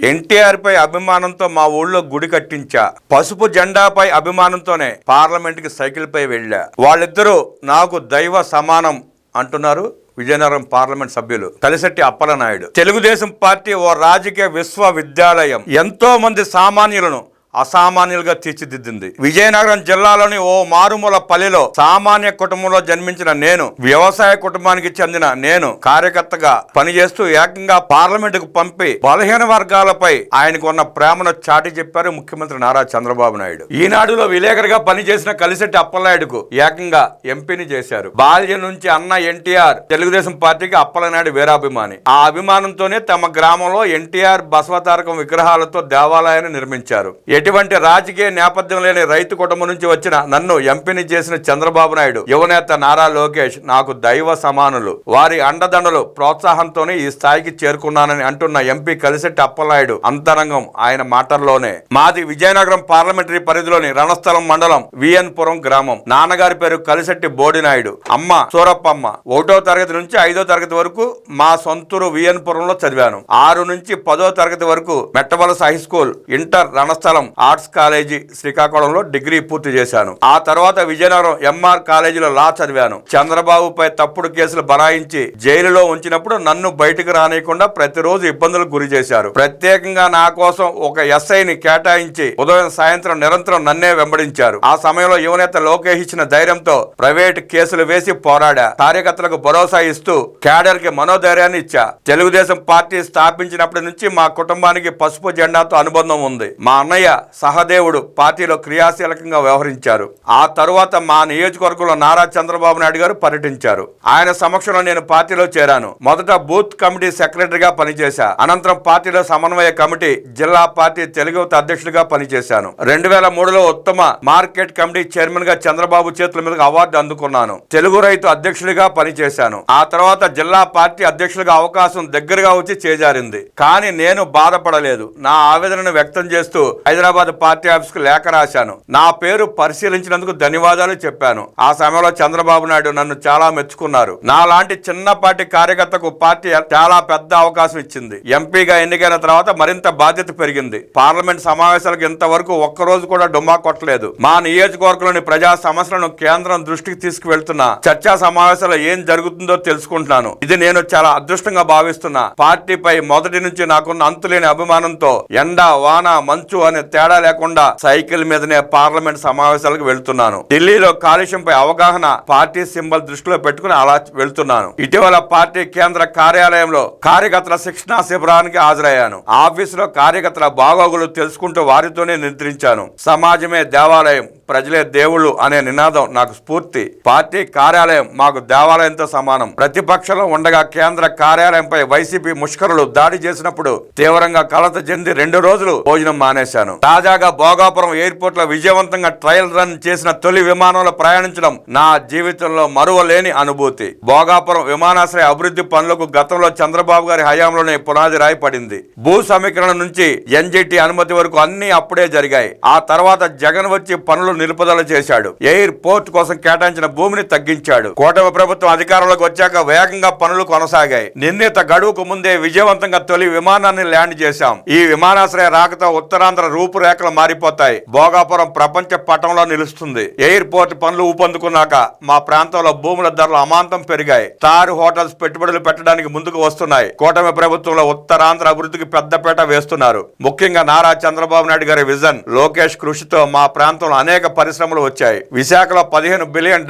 ఎన్టీఆర్ పై అభిమానంతో మా ఊళ్ళో గుడి కట్టించా. పసుపు జెండాపై అభిమానంతోనే పార్లమెంట్కి సైకిల్ పై వెళ్ళా. వాళ్ళిద్దరూ నాకు దైవ సమానం అంటున్నారు విజయనగరం పార్లమెంట్ సభ్యులు కలిశెట్టి అప్పలనాయుడు. తెలుగుదేశం పార్టీ ఓ రాజకీయ విశ్వవిద్యాలయం. ఎంతో మంది సామాన్యులను అసామాన్యులుగా తీర్చిదిద్దింది. విజయనగరం జిల్లాలోని ఓ మారుమూల పల్లెలో సామాన్య కుటుంబంలో జన్మించిన నేను, వ్యవసాయ కుటుంబానికి చెందిన నేను కార్యకర్తగా పనిచేస్తూ ఏకంగా పార్లమెంటుకు పంపి బలహీన వర్గాలపై ఆయనకు ఉన్న ప్రేమను చాటి చెప్పారు ముఖ్యమంత్రి నారా చంద్రబాబు నాయుడు. ఈనాడులో విలేకరుగా పనిచేసిన కలిశెట్టి అప్పలనాయుడుకు ఏకంగా ఎంపీని చేశారు. బాల్యం నుంచి అన్న ఎన్టీఆర్ తెలుగుదేశం పార్టీకి అప్పలనాయుడు వీరాభిమాని. ఆ అభిమానంతోనే తమ గ్రామంలో ఎన్టీఆర్ బసవతారకం విగ్రహాలతో దేవాలయాన్ని నిర్మించారు. ఎటువంటి రాజకీయ నేపథ్యం లేని రైతు కుటుంబం నుంచి వచ్చిన నన్ను ఎంపీని చేసిన చంద్రబాబు నాయుడు, యువనేత నారా లోకేష్ నాకు దైవ సమానులు. వారి అండదండలు ప్రోత్సాహంతోనే ఈ స్థాయికి చేరుకున్నానని అంటున్న ఎంపీ కలిశెట్టి అప్పలనాయుడు అంతరంగం ఆయన మాటల్లోనే. మాది విజయనగరం పార్లమెంటరీ పరిధిలోని రణస్థలం మండలం విఎన్పురం గ్రామం. నాన్నగారి పేరు కలిశెట్టి బోడినాయుడు, అమ్మ సూరప్పమ్మ. 1వ తరగతి నుంచి 5వ తరగతి వరకు మా సొంతూరు విఎన్పురంలో చదివాను. 6 నుంచి 10వ తరగతి వరకు Mettavalasa high school, inter Ranasthalam arts college శ్రీకాకుళంలో డిగ్రీ పూర్తి చేశాను. ఆ తర్వాత విజయనగరం ఎంఆర్ కాలేజీలో లా చదివాను. చంద్రబాబుపై తప్పుడు కేసులు బనాయించి జైలులో ఉంచినప్పుడు నన్ను బయటకు రానియకుండా ప్రతిరోజు ఇబ్బందులకు గురి చేశారు. ప్రత్యేకంగా నా కోసం ఒక ఎస్ఐని కేటాయించి ఉదయం సాయంత్రం నిరంతరం నన్నే వెంబడించారు. ఆ సమయంలో యువనేత లోకేష్ ఇచ్చిన ధైర్యంతో ప్రైవేట్ కేసులు వేసి పోరాడా. కార్యకర్తలకు భరోసా ఇస్తూ క్యాడర్ కి మనోధైర్యాన్ని ఇచ్చా. తెలుగుదేశం పార్టీ స్థాపించినప్పటి నుంచి మా కుటుంబానికి పసుపు జెండాతో అనుబంధం ఉంది. మా అన్నయ్య సహదేవుడు పార్టీలో క్రియాశీలకంగా వ్యవహరించారు. ఆ తరువాత మా నియోజకవర్గంలో నారా చంద్రబాబు నాయుడు గారు పర్యటించారు. ఆయన సమక్షంలో నేను పార్టీలో చేరాను. మొదట బూత్ కమిటీ సెక్రటరీగా పనిచేశా. అనంతరం పార్టీలో సమన్వయ కమిటీ, జిల్లా పార్టీ తెలుగు యువత అధ్యక్షుడిగా పనిచేశాను. 2003లో ఉత్తమ మార్కెట్ కమిటీ చైర్మన్ గా చంద్రబాబు చేతుల మీదుగా అవార్డు అందుకున్నాను. తెలుగు రైతు అధ్యక్షుడిగా పనిచేశాను. ఆ తర్వాత జిల్లా పార్టీ అధ్యక్షుడిగా అవకాశం దగ్గరగా వచ్చి చేజారింది. కానీ నేను బాధపడలేదు. నా ఆవేదనను వ్యక్తం చేస్తూ హైదరాబాద్ పార్టీ ఆఫీస్ కు లేఖ రాశాను. నా పేరు పరిశీలించినందుకు ధన్యవాదాలు చెప్పాను. ఆ సమయంలో చంద్రబాబు నాయుడు నన్ను చాలా మెచ్చుకున్నారు. నా లాంటి చిన్నపాటి కార్యకర్తకు పార్టీ చాలా పెద్ద అవకాశం ఇచ్చింది. ఎంపీగా ఎన్నికైన తర్వాత మరింత బాధ్యత పెరిగింది. పార్లమెంట్ సమావేశాలకు ఇంతవరకు ఒక్కరోజు కూడా డుమ్మా కొట్టలేదు. మా నియోజకవర్గంలోని ప్రజా సమస్యలను కేంద్రం దృష్టికి తీసుకువెళ్తున్నా. చర్చా సమావేశాల్లో ఏం జరుగుతుందో తెలుసుకుంటున్నాను. ఇది నేను చాలా అదృష్టంగా భావిస్తున్నా. పార్టీపై మొదటి నుంచి నాకున్న అంతులేని అభిమానంతో ఎండ వాన మంచు అనే తేడా లేకుండా సైకిల్ మీదనే పార్లమెంట్ సమావేశాలకు వెళ్తున్నాను. ఢిల్లీలో కాలుష్యంపై అవగాహన పార్టీ సింబల్ దృష్టిలో పెట్టుకుని అలా వెళ్తున్నాను. ఇటీవల పార్టీ కేంద్ర కార్యాలయంలో కార్యకర్తల శిక్షణా శిబిరానికి హాజరయ్యాను. ఆఫీసులో కార్యకర్తల బాగోగులు తెలుసుకుంటూ వారితోనే నిద్రించాను. సమాజమే దేవాలయం, ప్రజలే దేవుళ్ళు అనే నినాదం నాకు స్ఫూర్తి. పార్టీ కార్యాలయం మాకు దేవాలయంతో సమానం. ప్రతిపక్షంలో ఉండగా కేంద్ర కార్యాలయంపై వైసీపీ ముష్కరులు దాడి చేసినప్పుడు తీవ్రంగా కలత చెంది 2 రోజులు భోజనం మానేశాను. తాజాగా భోగాపురం ఎయిర్పోర్ట్ లో విజయవంతంగా ట్రయల్ రన్ చేసిన తొలి విమానంలో ప్రయాణించడం నా జీవితంలో మరువలేని అనుభూతి. భోగాపురం విమానాశ్రయ అభివృద్ధి పనులకు గతంలో చంద్రబాబు గారి హయాంలోనే పునాది రాయి పడింది. భూ సమీకరణ నుంచి ఎన్జిటి అనుమతి వరకు అన్ని అప్పుడే జరిగాయి. ఆ తర్వాత జగన్ వచ్చి పనులు నిలుపుదల చేశాడు. ఎయిర్ పోర్ట్ కోసం కేటాయించిన భూమిని తగ్గించాడు. కూటమి ప్రభుత్వం అధికారంలోకి వచ్చాక వేగంగా పనులు కొనసాగాయి. నిర్ణీత గడువుకు ముందే విజయవంతంగా తొలి విమానాన్ని ల్యాండ్ చేశాం. ఈ విమానాశ్రయ రాకతో ఉత్తరాంధ్ర రూపురేఖలు మారిపోతాయి. భోగాపురం ప్రపంచ పటంలో నిలుస్తుంది. ఎయిర్ పోర్ట్ పనులు ఊపందుకున్నాక మా ప్రాంతంలో భూముల ధరలు అమాంతం పెరిగాయి. స్టార్ హోటల్స్ పెట్టుబడులు పెట్టడానికి ముందుకు వస్తున్నాయి. కూటమి ప్రభుత్వంలో ఉత్తరాంధ్ర అభివృద్ధికి పెద్దపీట వేస్తున్నారు. ముఖ్యంగా నారా చంద్రబాబు నాయుడు గారి విజన్, లోకేష్ కృషితో మా ప్రాంతంలో అనేక పరిశ్రమలు వచ్చాయి. విశాఖలో $15 బిలియన్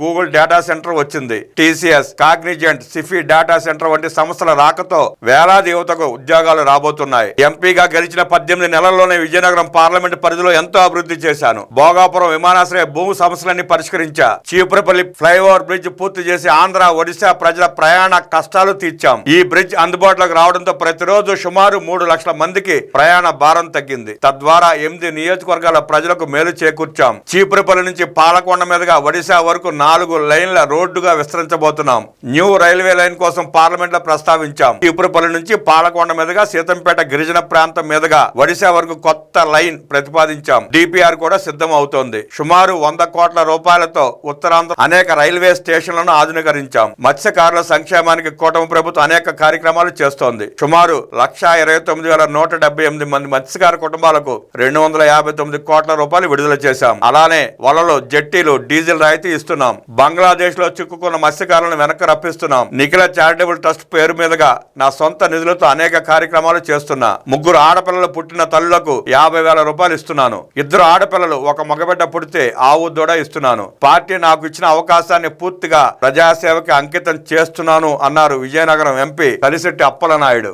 గూగుల్ డేటా సెంటర్ వచ్చింది. TCS, Cognizant, Sify data centre వంటి సంస్థల రాకతో వేలాది యువతకు ఉద్యోగాలు రాబోతున్నాయి. ఎంపీగా గెలిచిన 18 నెలల్లోనే విజయనగరం పార్లమెంట్ పరిధిలో ఎంతో అభివృద్ధి చేశాను. భోగాపురం విమానాశ్రయ భూ సమస్యలన్నీ పరిష్కరించా. చీపురపల్లి ఫ్లైఓవర్ బ్రిడ్జ్ పూర్తి చేసి ఆంధ్ర, ఒడిశా ప్రజల ప్రయాణ కష్టాలు తీర్చాం. ఈ బ్రిడ్జ్ అందుబాటులోకి రావడంతో ప్రతిరోజు సుమారు 3 లక్షల మందికి ప్రయాణ భారం తగ్గింది. తద్వారా 8 నియోజకవర్గాల ప్రజలకు మేలు చేకూరింది. సమకూర్చాం. చీపురుపల్లి నుంచి పాలకొండ మీదుగా ఒడిశా వరకు 4 లైన్ల రోడ్డుగా విస్తరించబోతున్నాం. న్యూ రైల్వే లైన్ కోసం పార్లమెంట్ లో ప్రస్తావించాం. చీపురుపల్లి నుంచి పాలకొండ మీదుగా సీతంపేట గిరిజన ప్రాంతం మీదుగా ఒడిశా వరకు కొత్త లైన్ ప్రతిపాదించాం. డిపిఆర్ కూడా సిద్ధం అవుతోంది. సుమారు 100 కోట్ల రూపాయలతో ఉత్తరాంధ్ర అనేక రైల్వే స్టేషన్లను ఆధునీకరించాం. మత్స్యకారుల సంక్షేమానికి కూటమి ప్రభుత్వం అనేక కార్యక్రమాలు చేస్తోంది. సుమారు 1,29,178 మంది మత్స్యకార కుటుంబాలకు 259 కోట్ల రూపాయలు విడుదల చేశాం. అలానే వలలు, జట్టీలు, డీజిల్ రాయితీ ఇస్తున్నాం. బంగ్లాదేశ్ లో చిక్కుకున్న మత్స్యకారులను వెనక్కి రప్పిస్తున్నాం. నిఖిల చారిటబుల్ ట్రస్ట్ పేరు మీదుగా నా సొంత నిధులతో అనేక కార్యక్రమాలు చేస్తున్నా. 3 ఆడపిల్లలు పుట్టిన తల్లులకు 50,000 రూపాయలు ఇస్తున్నాను. 2 ఆడపిల్లలు, 1 మగబిడ్డ పుడితే ఆవు దూడ ఇస్తున్నాను. పార్టీ నాకు ఇచ్చిన అవకాశాన్ని పూర్తిగా ప్రజాసేవకి అంకితం చేస్తున్నాను అన్నారు విజయనగరం ఎంపీ కలిశెట్టి అప్పలనాయుడు.